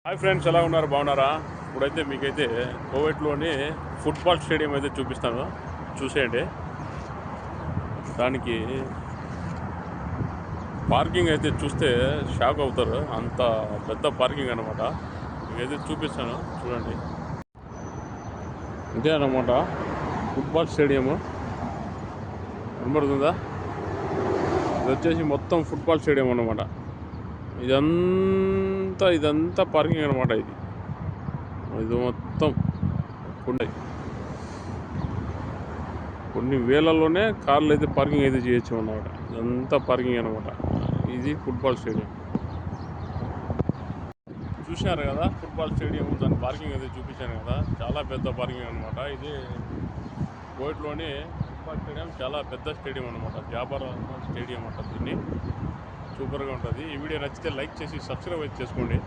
Hi friends, ఎలా ఉన్నారు? బాగున్నారా? ఇప్పుడైతే మీకైతే కోవెట్లోని ఫుట్బాల్ స్టేడియం అయితే చూపిస్తాను, చూసేయండి. దానికి పార్కింగ్ అయితే చూస్తే షాక్ అవుతారు, అంత పెద్ద పార్కింగ్ అనమాట. మీకైతే చూపిస్తాను, చూడండి. ఇదే అనమాట ఫుట్బాల్ స్టేడియము, కనబడుతుందా? ఇది వచ్చేసి మొత్తం ఫుట్బాల్ స్టేడియం అనమాట. ఇదంతా పార్కింగ్ అనమాట. ఇది మొత్తం కొన్ని వేలల్లోనే కార్లు అయితే పార్కింగ్ అయితే చేయొచ్చు అన్నమాట. ఇదంతా పార్కింగ్ అనమాట. ఇది ఫుట్బాల్ స్టేడియం. చూశారు కదా ఫుట్బాల్ స్టేడియం, దాని పార్కింగ్ అయితే చూపించాను కదా, చాలా పెద్ద పార్కింగ్ అనమాట. ఇది కోవిడ్లోని ఫుట్బాల్ స్టేడియం చాలా పెద్ద స్టేడియం అనమాట. జాబర్ స్టేడియం అంట. దీన్ని సూపర్గా ఉంటుంది. ఈ వీడియో నచ్చితే లైక్ చేసి సబ్స్క్రైబ్ అయితే చేసుకోండి.